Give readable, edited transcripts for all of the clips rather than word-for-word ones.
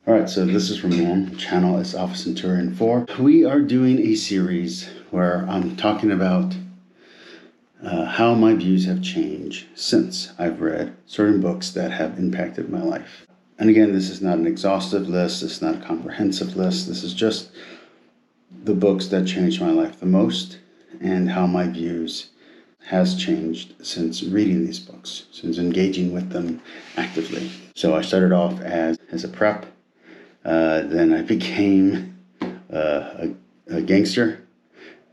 All right, so this is Ramon. Channel is Alpha Centurion 4. We are doing a series where I'm talking about how my views have changed since I've read certain books that have impacted my life. And again, this is not an exhaustive list. This is not a comprehensive list. This is just the books that changed my life the most and how my views has changed since reading these books, since engaging with them actively. So I started off as a prep. Then I became a gangster.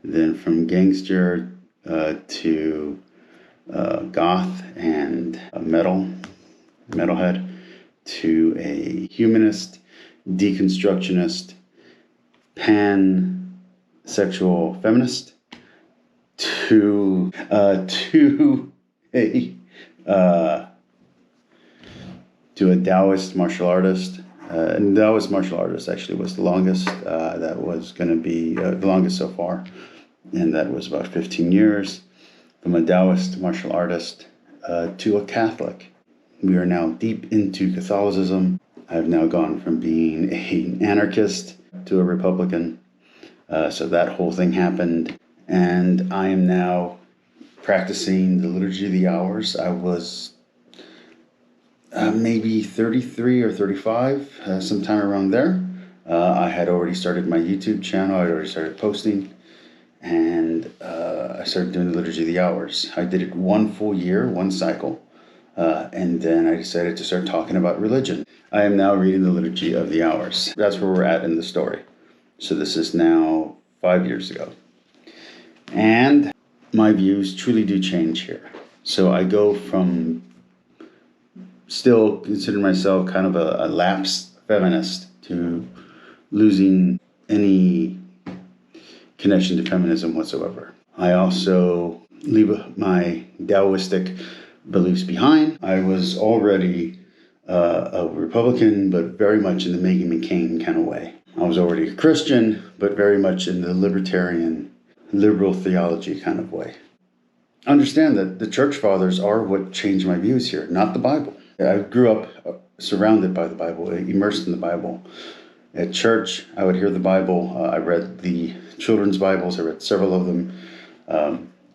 Then from gangster to goth and a metalhead, to a humanist, deconstructionist, pansexual feminist, to a Taoist martial artist. And Taoist martial artist actually was the longest. That was going to be the longest so far, and that was about 15 years. From a Taoist martial artist to a Catholic. We are now deep into Catholicism. I've now gone from being an anarchist to a Republican. So that whole thing happened. And I am now practicing the Liturgy of the Hours. I was maybe 33 or 35, sometime around there. I had already started my YouTube channel. I had already started posting. And I started doing the Liturgy of the Hours. I did it one full year, one cycle. And then I decided to start talking about religion. I am now reading the Liturgy of the Hours. That's where we're at in the story. So this is now 5 years ago. And my views truly do change here. So I go from still considering myself kind of a lapsed feminist to losing any connection to feminism whatsoever. I also leave my Taoistic beliefs behind. I was already a Republican, but very much in the Meghan McCain kind of way. I was already a Christian, but very much in the libertarian, liberal theology kind of way. Understand that the Church Fathers are what changed my views here, not the Bible. I grew up surrounded by the Bible, immersed in the Bible. At church, I would hear the Bible. I read the children's Bibles. I read several of them.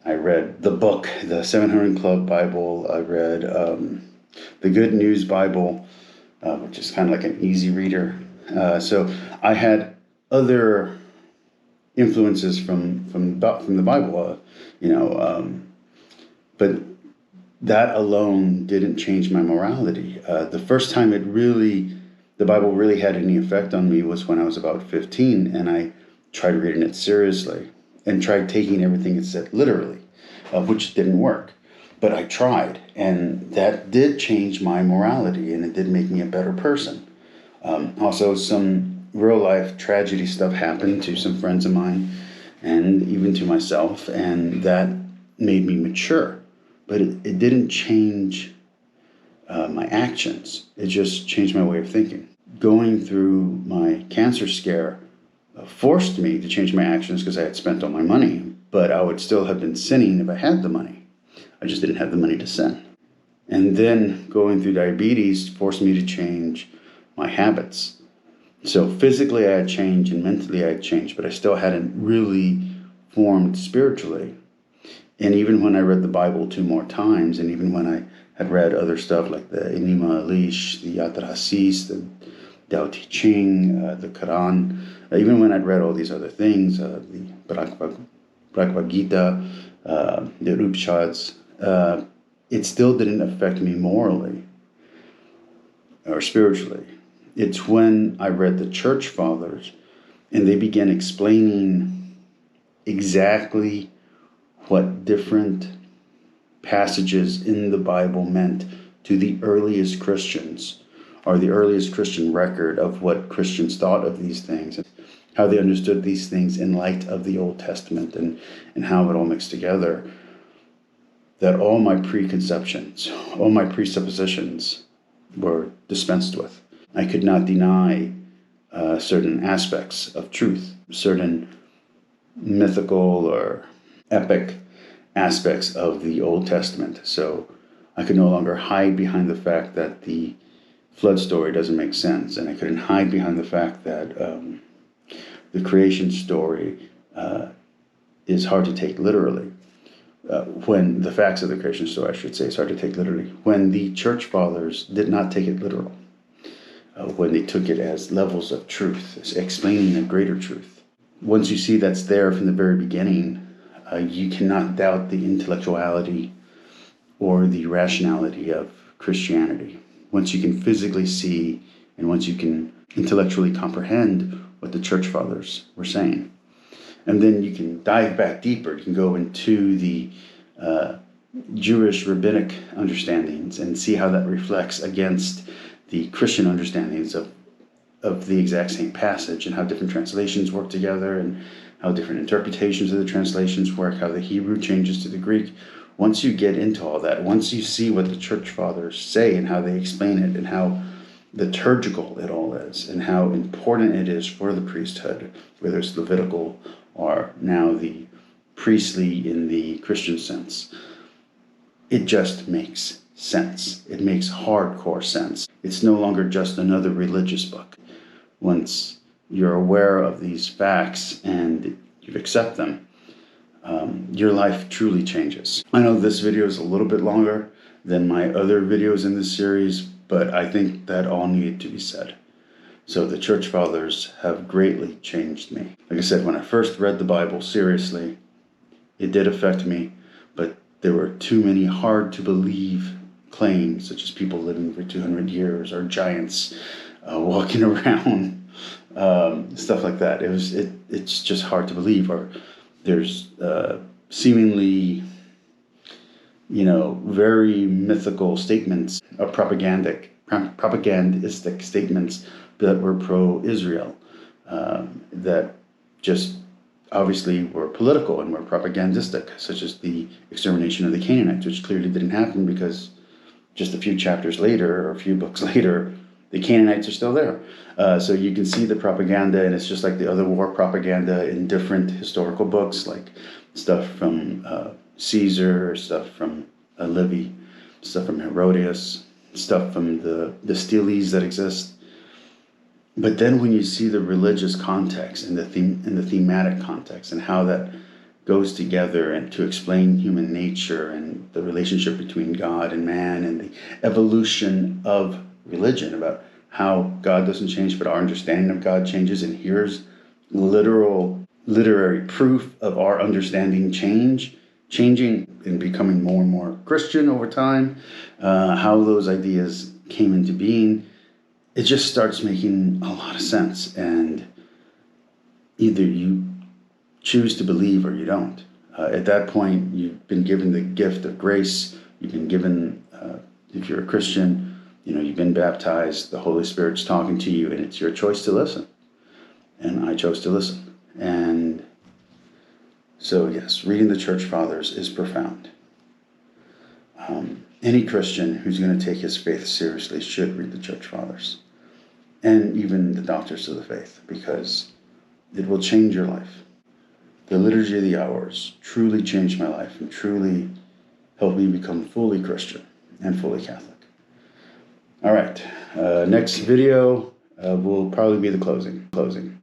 I read the book, the 700 Club Bible. I read the Good News Bible, which is kind of like an easy reader. So I had other influences from the Bible, but that alone didn't change my morality. The first time the Bible really had any effect on me was when I was about 15, and I tried reading it seriously and tried taking everything it said literally, which didn't work. But I tried, and that did change my morality, and it did make me a better person. Also, some real-life tragedy stuff happened to some friends of mine, and even to myself, and that made me mature. But it didn't change my actions. It just changed my way of thinking. Going through my cancer scare forced me to change my actions because I had spent all my money, but I would still have been sinning if I had the money. I just didn't have the money to sin. And then going through diabetes forced me to change my habits. So physically I had changed and mentally I had changed, but I still hadn't really formed spiritually. And even when I read the Bible 2 more times, and even when I had read other stuff like the Enima Elish, the Yad Rasis, the Tao Te Ching, the Quran, even when I'd read all these other things, the Bhagavad Gita, the Upanishads, it still didn't affect me morally or spiritually. It's when I read the Church Fathers and they began explaining exactly what different passages in the Bible meant to the earliest Christians, or the earliest Christian record of what Christians thought of these things, and how they understood these things in light of the Old Testament, and how it all mixed together, that all my preconceptions, all my presuppositions were dispensed with. I could not deny certain aspects of truth, certain mythical or epic aspects of the Old Testament. So I could no longer hide behind the fact that the flood story doesn't make sense, and I couldn't hide behind the fact that the creation story is hard to take literally. When the facts of the creation story, I should say, is hard to take literally. When the Church Fathers did not take it literal, when they took it as levels of truth, as explaining a greater truth. Once you see that's there from the very beginning, you cannot doubt the intellectuality or the rationality of Christianity. Once you can physically see and once you can intellectually comprehend what the Church Fathers were saying. And then you can dive back deeper. You can go into the Jewish rabbinic understandings and see how that reflects against the Christian understandings of the exact same passage, and how different translations work together, and how different interpretations of the translations work, how the Hebrew changes to the Greek. Once you get into all that, once you see what the Church Fathers say and how they explain it, and how liturgical it all is, and how important it is for the priesthood, whether it's Levitical or now the priestly in the Christian sense, it just makes sense. It makes hardcore sense. It's no longer just another religious book. Once you're aware of these facts and you accept them, your life truly changes. I know this video is a little bit longer than my other videos in this series, but I think that all needed to be said. So the Church Fathers have greatly changed me. Like I said, when I first read the Bible seriously, it did affect me, but there were too many hard to believe claims, such as people living for 200 years or giants walking around, stuff like that. It's just hard to believe. Or there's seemingly, very mythical statements, or propagandistic statements that were pro-Israel, that just obviously were political and were propagandistic, such as the extermination of the Canaanites, which clearly didn't happen because just a few chapters later, or a few books later, the Canaanites are still there. So you can see the propaganda, and it's just like the other war propaganda in different historical books, like stuff from Caesar, stuff from Livy, stuff from Herodias, stuff from the steles that exist. But then when you see the religious context and the thematic context and how that goes together, and to explain human nature and the relationship between God and man, and the evolution of religion, about how God doesn't change but our understanding of God changes, and here's literary proof of our understanding changing and becoming more and more Christian over time, how those ideas came into being, it just starts making a lot of sense. And either you choose to believe or you don't. At that point, you've been given the gift of grace. You've been given, if you're a Christian, you've been baptized. The Holy Spirit's talking to you, and it's your choice to listen. And I chose to listen. And so, yes, reading the Church Fathers is profound. Any Christian who's going to take his faith seriously should read the Church Fathers, and even the Doctors of the Faith, because it will change your life. The Liturgy of the Hours truly changed my life and truly helped me become fully Christian and fully Catholic. All right, next video will probably be the closing.